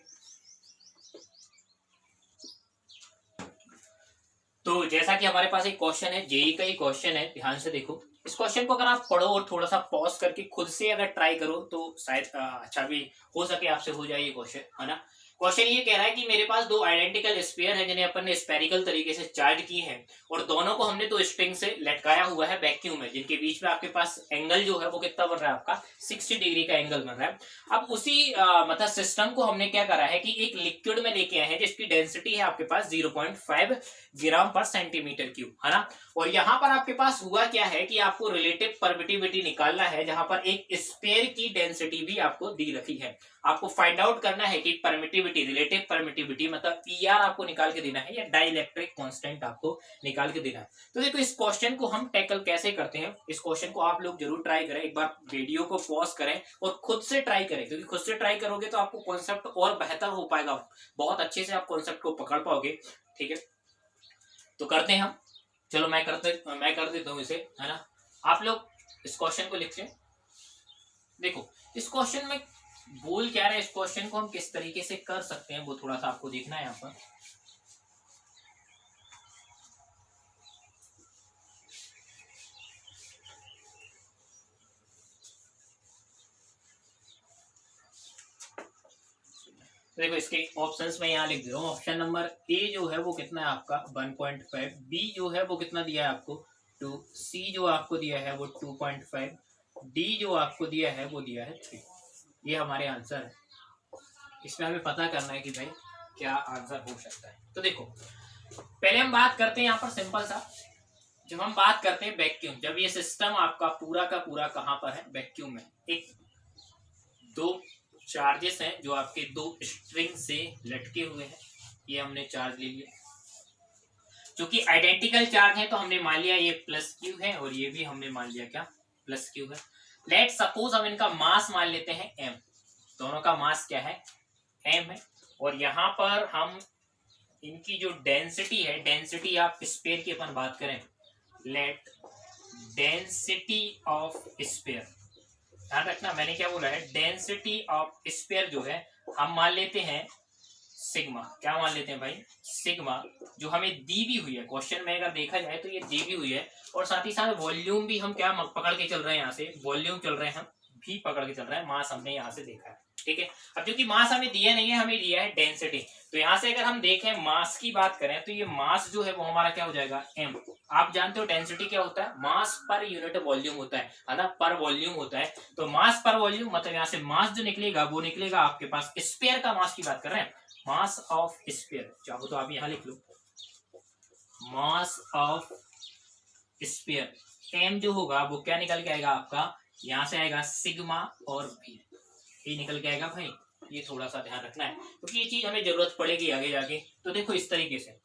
A: तो जैसा कि हमारे पास एक क्वेश्चन है, जेई का ही क्वेश्चन है, ध्यान से देखो इस क्वेश्चन को, अगर आप पढ़ो और थोड़ा सा पॉज करके खुद से अगर ट्राई करो तो शायद अच्छा भी हो सके, आपसे हो जाए ये क्वेश्चन, है ना। क्वेश्चन ये कह रहा है कि मेरे पास दो आइडेंटिकल स्फीयर है जिन्हें अपन ने स्पेरिकल तरीके से चार्ज की है और दोनों को हमने तो स्ट्रिंग से लटकाया हुआ है वैक्यूम में, जिनके बीच में आपके पास एंगल जो है वो कितना बन रहा है आपका, 60 डिग्री का एंगल बन रहा है। अब उसी मतलब सिस्टम को हमने क्या करा है कि एक लिक्विड में लेके आए हैं जिसकी डेंसिटी है आपके पास 0.5 ग्राम पर सेंटीमीटर क्यूब, है ना। और यहाँ पर आपके पास हुआ क्या है कि आपको रिलेटिव परमिटिविटी निकालना है, जहां पर एक स्फीयर की डेंसिटी भी आपको दी रखी है। आपको फाइंड आउट करना है कि परमिटिविटी, रिलेटिव परमिटिविटी मतलब ER आपको निकाल के देना है या डाइलेक्ट्रिक कांस्टेंट आपको निकाल के देना है। तो देखो इस क्वेश्चन को हम टैकल कैसे करते हैं, इस क्वेश्चन को आप लोग जरूर ट्राई करें, एक बार वीडियो को पॉज करें और खुद से ट्राई करें, क्योंकि खुद से ट्राई करोगे तो आपको कॉन्सेप्ट और बेहतर हो पाएगा, बहुत अच्छे से आप कॉन्सेप्ट को पकड़ पाओगे। ठीक है, तो करते हैं हम, चलो मैं कर देता हूँ इसे, है ना। आप लोग इस क्वेश्चन को लिखते हैं, देखो इस क्वेश्चन में बोल क्या रहा है, इस क्वेश्चन को हम किस तरीके से कर सकते हैं वो थोड़ा सा आपको देखना है यहाँ पर। देखो इसके ऑप्शंस में यहाँ लिख दे रहा हूँ, ऑप्शन नंबर ए जो है वो कितना है आपका 1.5, बी जो है वो कितना दिया है आपको 2, सी जो आपको दिया है वो 2.5, डी जो आपको दिया है वो दिया है 3। ये हमारे आंसर है, इसमें हमें पता करना है कि भाई क्या आंसर हो सकता है। तो देखो पहले हम बात करते हैं यहाँ पर सिंपल सा, जब हम बात करते हैं वैक्यूम, जब ये सिस्टम आपका पूरा का पूरा कहाँ पर है, वैक्यूम में, एक दो चार्जेस हैं जो आपके दो स्ट्रिंग से लटके हुए हैं, ये हमने चार्ज ले लिया, क्योंकि आइडेंटिकल चार्ज है तो हमने मान लिया ये प्लस क्यू है और ये भी हमने मान लिया क्या प्लस क्यू है। लेट सपोज हम इनका मास मान लेते हैं m, दोनों का मास क्या है m है, और यहाँ पर हम इनकी जो डेंसिटी है, डेंसिटी ऑफ स्फीयर की अपन बात करें, लेट डेंसिटी ऑफ स्फीयर, ध्यान रखना मैंने क्या बोला है, डेंसिटी ऑफ स्फीयर जो है हम मान लेते हैं सिग्मा, क्या मान लेते हैं भाई सिग्मा, जो हमें दी भी हुई है क्वेश्चन में, अगर देखा जाए तो ये दी भी हुई है, और साथ ही साथ वॉल्यूम भी हम क्या पकड़ के चल रहे हैं, यहाँ से वॉल्यूम चल रहे हैं हम भी पकड़ के चल रहे हैं, मास हमने यहाँ से देखा है। ठीक है, अब क्योंकि मास हमें दिया नहीं है, हमें दिया है डेंसिटी, तो यहाँ से अगर हम देखें मास की बात करें तो ये मास जो है वो हमारा क्या हो जाएगा m। आप जानते हो डेंसिटी क्या होता है, मास पर यूनिट वॉल्यूम होता है ना, पर वॉल्यूम होता है, तो मास पर वॉल्यूम मतलब यहाँ से मास जो निकलेगा वो निकलेगा आपके पास, स्फीयर का मास की बात कर रहे हैं, मास ऑफ स्फीयर, चाहो तो आप यहाँ लिख लो मास ऑफ स्फीयर, m जो होगा वो क्या निकल के आएगा आपका यहाँ से आएगा सिग्मा और भी, ये निकल के आएगा भाई। ये थोड़ा सा ध्यान रखना है क्योंकि ये चीज हमें जरूरत पड़ेगी आगे जाके। तो देखो इस तरीके से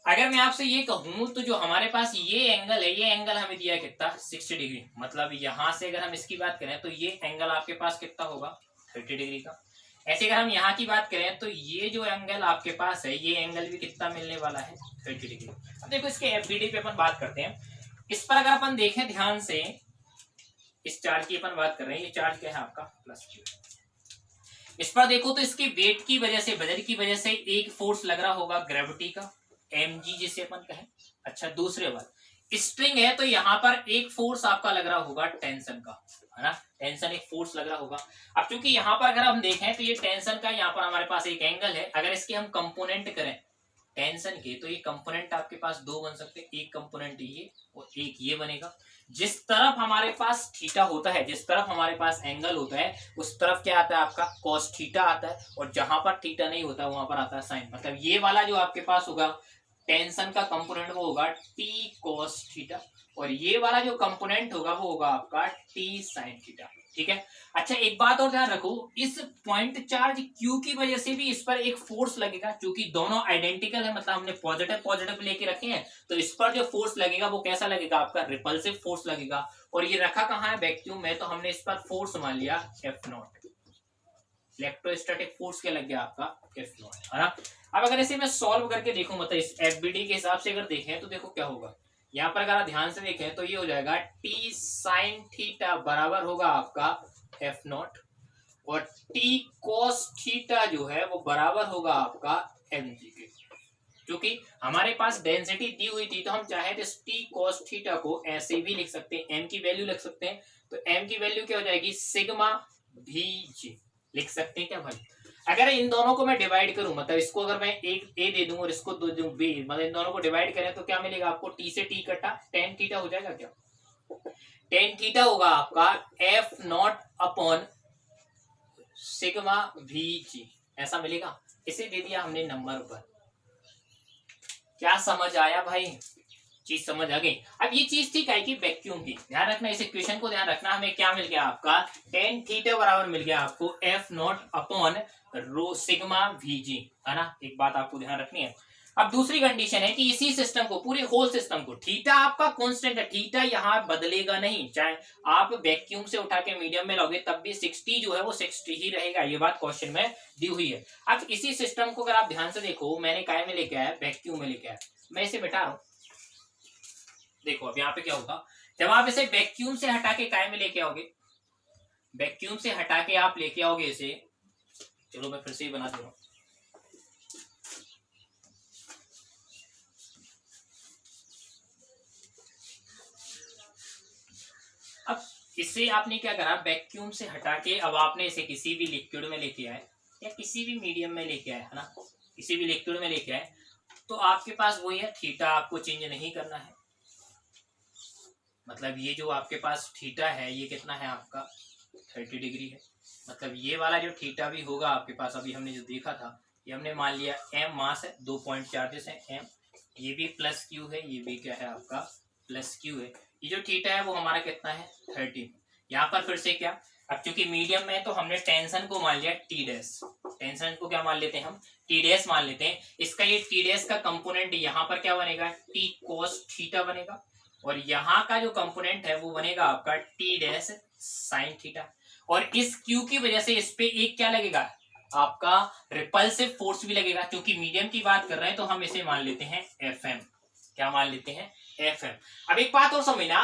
A: अगर मैं आपसे ये कहूं तो जो हमारे पास ये एंगल है, ये एंगल हमें दिया है कितना 60 डिग्री, मतलब यहां से अगर हम इसकी बात करें तो ये एंगल आपके पास कितना होगा 30 डिग्री का। ऐसे अगर हम यहाँ की बात करें तो ये जो एंगल आपके पास है ये एंगल भी कितना मिलने वाला है 30 डिग्री। अब देखो इसके एफबीडी पे अपन बात करते हैं। इस पर अगर अपन देखें ध्यान से, इस चार्ज की अपन बात कर रहे हैं, ये चार्ज क्या है आपका प्लस Q। इस पर देखो तो इसके वेट की वजह से, वजन की वजह से एक फोर्स लग रहा होगा ग्रेविटी का, mg जिसे अपन कहें। अच्छा दूसरे बात, स्ट्रिंग है तो यहाँ पर एक फोर्स आपका लग रहा होगा टेंशन का, है ना, टेंशन एक फोर्स लग रहा होगा। अब क्योंकि यहाँ पर अगर हम देखें तो ये टेंशन का यहाँ पर हमारे पास एक एंगल है, अगर इसके हम कंपोनेंट करें टेंशन के तो ये कंपोनेंट आपके पास दो बन सकते हैं, एक कंपोनेंट ये और एक ये बनेगा। जिस तरफ हमारे पास थीटा होता है, जिस तरफ हमारे पास एंगल होता है उस तरफ क्या आता है आपका कॉस थीटा आता है, और जहां पर थीटा नहीं होता वहां पर आता है साइन। मतलब ये वाला जो आपके पास होगा टेंशन का कंपोनेंट वो होगा टी कॉस थीटा, और ये वाला जो कंपोनेंट होगा वो होगा आपका टी साइन थीटा। ठीक है। अच्छा एक बात और ध्यान रखो, इस पॉइंट चार्ज Q की वजह से भी इस पर एक फोर्स लगेगा, क्योंकि दोनों आइडेंटिकल है, मतलब हमने पॉजिटिव पॉजिटिव लेके रखे हैं, तो इस पर जो फोर्स लगेगा वो कैसा लगेगा आपका रिपल्सिव फोर्स लगेगा। और ये रखा कहाँ है वैक्यूम में, तो हमने इस पर फोर्स मान लिया F0, इलेक्ट्रोस्टैटिक फोर्स क्या लग गया आपका F0, है ना। अब अगर इसे मैं सॉल्व करके देखूं, मतलब इस एफबीडी के हिसाब से अगर देखें तो देखो क्या होगा, यहाँ पर अगर आप ध्यान से देखें तो ये हो जाएगा टी साइन थीटा बराबर होगा आपका F0, और टी कॉस थीटा जो है वो बराबर होगा आपका mg के। क्योंकि हमारे पास डेंसिटी दी हुई थी तो हम चाहे तो टी कॉस थीटा को ऐसे भी लिख सकते हैं, m की वैल्यू लिख सकते हैं, तो m की वैल्यू क्या हो जाएगी सिग्मा vg लिख सकते हैं क्या भाई। अगर इन दोनों को मैं डिवाइड करूं, मतलब इसको अगर मैं एक ए दे दूं और इसको दो दूं बी, मतलब इन दोनों को डिवाइड करें तो क्या मिलेगा आपको, टी से टी कटा टेन थीटा हो जाएगा क्या, टेन थीटा होगा आपका F0 अपॉन सिग्मा VG, ऐसा मिलेगा। इसे दे दिया हमने नंबर पर। क्या समझ आया भाई, चीज समझ आ गई। अब ये चीज थी काय की वैक्यूम की, ध्यान रखना इस इक्वेशन को ध्यान रखना। हमें क्या मिल गया आपका टेन थीटा बराबर मिल गया आपको F0 upon rho sigma VG, है ना। एक बात आपको ध्यान रखनी है। अब दूसरी कंडीशन है कि इसी सिस्टम को, पूरे होल सिस्टम को, थीटा आपका कांस्टेंट है, थीटा यहाँ बदलेगा नहीं, चाहे आप वैक्यूम से उठा के मीडियम में लोगे तब भी 60 जो है वो 60 ही रहेगा, ये बात क्वेश्चन में दी हुई है। अब इसी सिस्टम को अगर आप ध्यान से देखो, मैंने काय में लेके आया वैक्यूम में लेके आया, मैं इसे बैठा रहा हूं। देखो अब यहाँ पे क्या होगा, जब आप इसे वैक्यूम से हटा के काय में लेके आओगे, वैक्यूम से हटा के आप लेके आओगे इसे, चलो मैं फिर से ही बना दे रहा हूं। अब इसे आपने क्या करा, वैक्यूम से हटा के अब आपने इसे किसी भी लिक्विड में लेके आए या किसी भी मीडियम में लेके आए, है ना, किसी भी लिक्विड में लेके आए, तो आपके पास वही है, थीटा आपको चेंज नहीं करना है। मतलब ये जो आपके पास थीटा है ये कितना है आपका 30 डिग्री है। मतलब ये वाला जो थीटा भी होगा आपके पास, अभी हमने जो देखा था, ये हमने मान लिया m मास है, 2 पॉइंट चार्जेस है m, ये भी प्लस क्यू है, ये भी क्या है आपका प्लस क्यू है। ये जो थीटा है वो हमारा कितना है 30। यहाँ पर फिर से क्या, अब चूंकि मीडियम में तो हमने टेंशन को मान लिया टी डैश, टेंशन को क्या मान लेते हैं हम टी डैश मान लेते हैं। इसका ये टी डैश का कंपोनेंट यहाँ पर क्या बनेगा टी कोस थीटा बनेगा, और यहाँ का जो कंपोनेंट है वो बनेगा आपका टी डैश साइन थीटा। और इस क्यू की वजह से इस पे एक क्या लगेगा आपका रिपल्सिव फोर्स भी लगेगा, क्योंकि मीडियम की बात कर रहे हैं तो हम इसे मान लेते हैं FM। क्या मान लेते हैं FM। अब एक बात और समझना,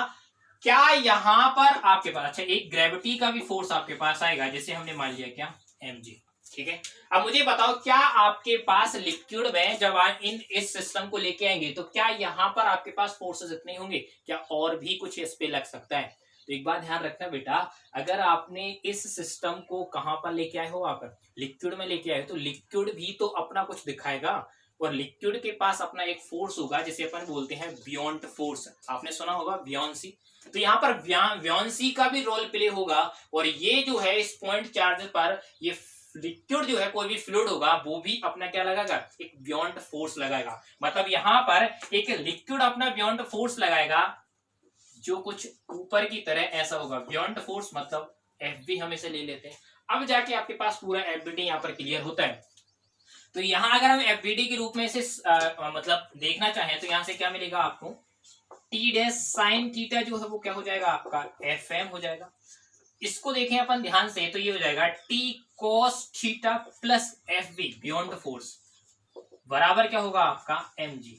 A: क्या यहाँ पर आपके पास, अच्छा एक ग्रेविटी का भी फोर्स आपके पास आएगा जिसे हमने मान लिया क्या mg, ठीक है। अब मुझे बताओ, क्या आपके पास लिक्विड में जब आप इस सिस्टम को लेके आएंगे तो क्या यहाँ पर आपके पास फोर्सेस इतने होंगे, क्या और भी कुछ इस पे लग सकता है। तो एक बात ध्यान रखना बेटा, अगर आपने इस सिस्टम को कहां पर लेके आए हो, आप लिक्विड में लेके आए हो, तो लिक्विड भी तो अपना कुछ दिखाएगा, और लिक्विड के पास अपना एक फोर्स होगा जिसे अपन बोलते हैं बियॉन्ड फोर्स। आपने सुना होगा बियॉन्सी, तो यहाँ पर बियॉन्सी का भी रोल प्ले होगा। और ये जो है इस पॉइंट चार्ज पर ये लिक्विड जो है, कोई भी फ्लूइड होगा वो भी अपना क्या लगाएगा एक बियॉन्ड फोर्स लगाएगा। मतलब यहाँ पर एक लिक्विड अपना बियॉन्ड फोर्स लगाएगा जो कुछ ऊपर की तरह ऐसा होगा, बियॉन्ड फोर्स मतलब एफ बी हम इसे ले लेते हैं। अब जाके आपके पास पूरा एफ बी डी यहाँ पर क्लियर होता है। तो यहाँ अगर हम एफ बी डी के रूप में इसे मतलब देखना चाहें तो यहाँ से क्या मिलेगा आपको, टी डैश साइन थीटा जो है वो क्या हो जाएगा आपका एफ एम हो जाएगा। इसको देखें अपन ध्यान से तो ये हो जाएगा T cos theta plus F B beyond force बराबर क्या होगा आपका एम जी।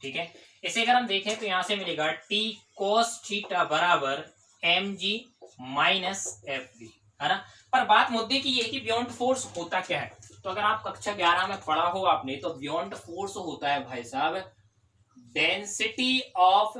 A: ठीक है, इसे अगर हम देखें तो यहां से मिलेगा टी कॉस थीटा बराबर M G minus F B, है ना। पर बात मुद्दे की ये कि बियॉन्ड फोर्स होता क्या है, तो अगर आप कक्षा 11 में पढ़ा हो आपने तो बियॉन्ड फोर्स होता है भाई साहब डेंसिटी ऑफ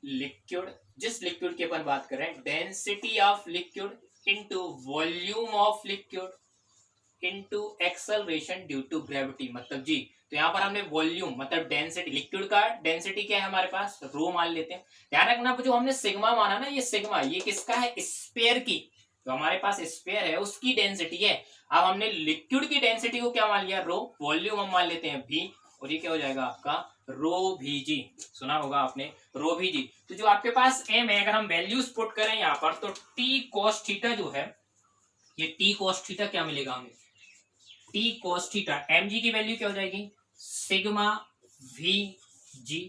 A: लिक्विड, जिस लिक्विड की अपन बात कर रहे हैं, density of liquid into volume of liquid into acceleration due to gravity. मतलब जी तो यहाँ पर हमने वॉल्यूम मतलब डेंसिटी, लिक्विड का डेंसिटी क्या है हमारे पास रो मान लेते हैं। ध्यान रखना जो हमने सिग्मा माना ना, ये सिग्मा ये किसका है, स्फीयर की, तो हमारे पास स्फीयर है उसकी डेंसिटी है। अब हमने लिक्विड की डेंसिटी को क्या मान लिया रो, वॉल्यूम हम मान लेते हैं भी, और ये क्या हो जाएगा आपका रो भी जी, सुना होगा आपने रो भी जी। तो जो आपके पास एम है अगर हम वैल्यूज पुट करें यहाँ पर तो टी कॉस थीटा जो है, ये टी कॉस थीटा क्या मिलेगा हमें, T cos theta M G की वैल्यू क्या हो जाएगी सिग्मा वी जी।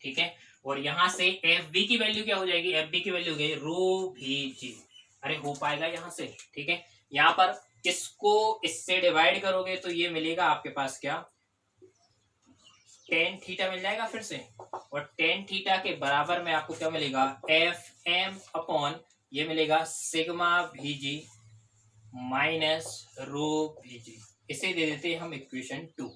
A: ठीक है, और यहां से एफ बी की वैल्यू क्या हो जाएगी, एफ बी की वैल्यू हो गई रो भी जी। अरे हो पाएगा यहाँ से। ठीक है, यहाँ पर इसको इससे डिवाइड करोगे तो ये मिलेगा आपके पास क्या टेन थीटा मिल जाएगा फिर से, और टेन थीटा के बराबर में आपको क्या मिलेगा एफ एम अपॉन ये मिलेगा सिग्मा भी जी माइनस रो भी जी। इसे दे देते हैं हम इक्वेशन 2।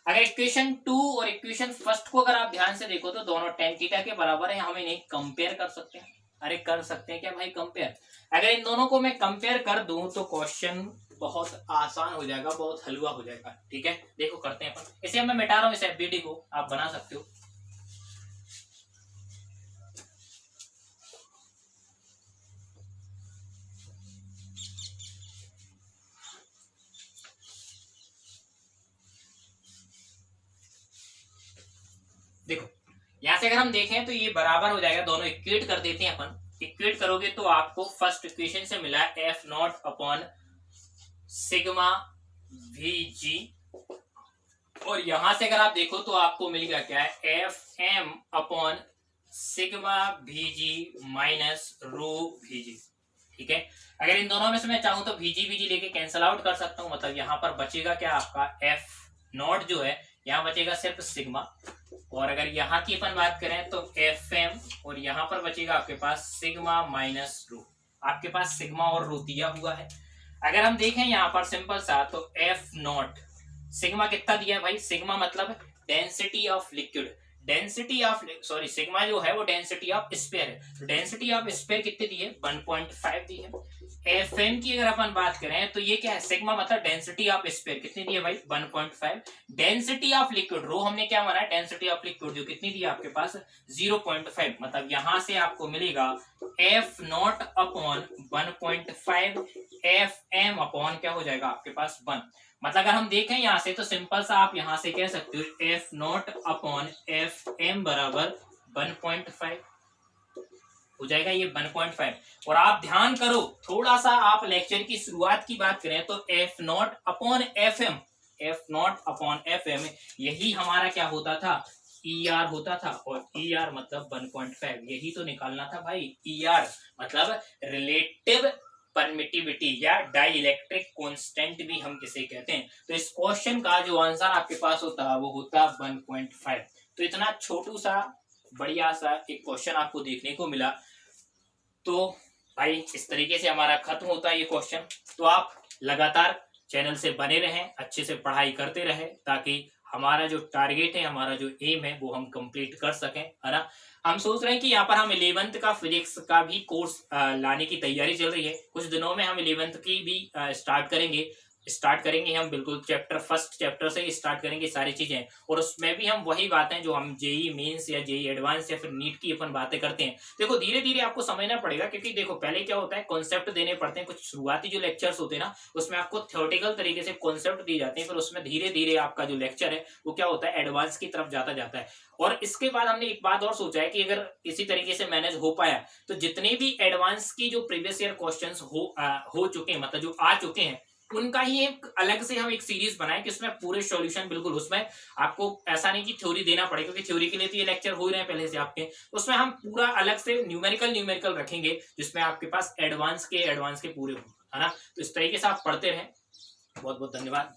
A: अगर इक्वेशन 2 और इक्वेशन फर्स्ट को अगर आप ध्यान से देखो तो दोनों टेन थीटा के बराबर है, हम इन्हें कंपेयर कर सकते हैं। अरे कर सकते हैं क्या भाई कंपेयर, अगर इन दोनों को मैं कंपेयर कर दूं तो क्वेश्चन बहुत आसान हो जाएगा, बहुत हलवा हो जाएगा। ठीक है, देखो करते हैं अपन, इसे मैं मिटा रहा हूं इस एफबीडी को, आप बना सकते हो। देखो यहां से अगर हम देखें तो ये बराबर हो जाएगा, दोनों इक्वेट कर देते हैं अपन। इक्वेट करोगे तो आपको फर्स्ट इक्वेशन से मिला F naught upon sigma V जी, और यहां से अगर आप देखो तो आपको मिल गया क्या है F M upon sigma V G minus rho V G. ठीक है, अगर इन दोनों में से मैं चाहूं तो वीजी लेके कैंसिल आउट कर सकता हूं, मतलब यहां पर बचेगा क्या आपका एफ नॉट जो है यहाँ बचेगा सिर्फ सिग्मा, और अगर यहाँ की अपन बात करें तो एफ एम, और यहाँ पर बचेगा आपके पास सिग्मा माइनस रो। आपके पास सिग्मा और रो दिया हुआ है। अगर हम देखें यहाँ पर सिंपल सा तो एफ नॉट सिग्मा कितना दिया है भाई, सिग्मा मतलब density of liquid, density of sorry sigma जो है वो डेंसिटी ऑफ स्फीयर है, तो डेंसिटी ऑफ स्फीयर कितनी दी है 1.5 दी है। एफ एम की अगर अपन बात करें तो ये क्या है सिग्मा मतलब डेंसिटी ऑफ स्फीयर कितनी दी है भाई 1.5। डेंसिटी ऑफ लिक्विड रो हमने क्या माना है डेंसिटी ऑफ लिक्विड जो कितनी दी है आपके पास 0.5, मतलब यहां से आपको मिलेगा F naught upon 1.5 F M upon क्या हो जाएगा आपके पास 1। मतलब अगर हम देखें यहां से तो सिंपल सा आप यहां से कह सकते हो F naught upon F M बराबर 1.5 हो जाएगा, ये 1.5। और आप ध्यान करो थोड़ा सा, आप लेक्चर की शुरुआत की बात करें तो F naught upon F M, F naught upon F M यही हमारा क्या होता था ई आर होता था, और ई आर मतलब 1.5 यही तो निकालना था भाई। ई आर मतलब रिलेटिव परमिटिविटी या डाई इलेक्ट्रिक कॉन्स्टेंट भी हम किसे कहते हैं। तो इस क्वेश्चन का जो आंसर आपके पास होता वो होता 1.5। तो इतना छोटू सा बढ़िया सा एक क्वेश्चन आपको देखने को मिला। तो भाई इस तरीके से हमारा खत्म होता है ये क्वेश्चन। तो आप लगातार चैनल से बने रहें, अच्छे से पढ़ाई करते रहें, ताकि हमारा जो टारगेट है, हमारा जो एम है वो हम कंप्लीट कर सकें, है ना। हम सोच रहे हैं कि यहाँ पर हम 11th का फिजिक्स का भी कोर्स लाने की तैयारी चल रही है। कुछ दिनों में हम 11th की भी स्टार्ट करेंगे। स्टार्ट करेंगे हम बिल्कुल फर्स्ट चैप्टर से ही स्टार्ट करेंगे सारी चीजें, और उसमें भी हम वही बातें जो हम जेई मेंस या जेई एडवांस या फिर नीट की अपन बातें करते हैं। देखो धीरे धीरे आपको समझना पड़ेगा, क्योंकि देखो पहले क्या होता है, कॉन्सेप्ट देने पड़ते हैं, कुछ शुरुआती जो लेक्चर्स होते हैं ना उसमें आपको थ्योरेटिकल तरीके से कॉन्सेप्ट दिए जाते हैं, फिर उसमें धीरे धीरे आपका जो लेक्चर है वो क्या होता है, एडवांस की तरफ जाता जाता है। और इसके बाद हमने एक बात और सोचा है कि अगर इसी तरीके से मैनेज हो पाया तो जितने भी एडवांस की जो प्रीवियस ईयर क्वेश्चंस हो चुके हैं, मतलब जो आ चुके हैं, उनका ही एक अलग से हम एक सीरीज बनाए कि उसमें पूरे सॉल्यूशन बिल्कुल, उसमें आपको ऐसा नहीं कि थ्योरी देना पड़े, क्योंकि थ्योरी के लिए तो ये लेक्चर हो ही रहे हैं पहले से आपके, उसमें हम पूरा अलग से न्यूमेरिकल रखेंगे जिसमें आपके पास एडवांस के पूरे हो, है ना। तो इस तरीके से आप पढ़ते रहें। बहुत बहुत धन्यवाद।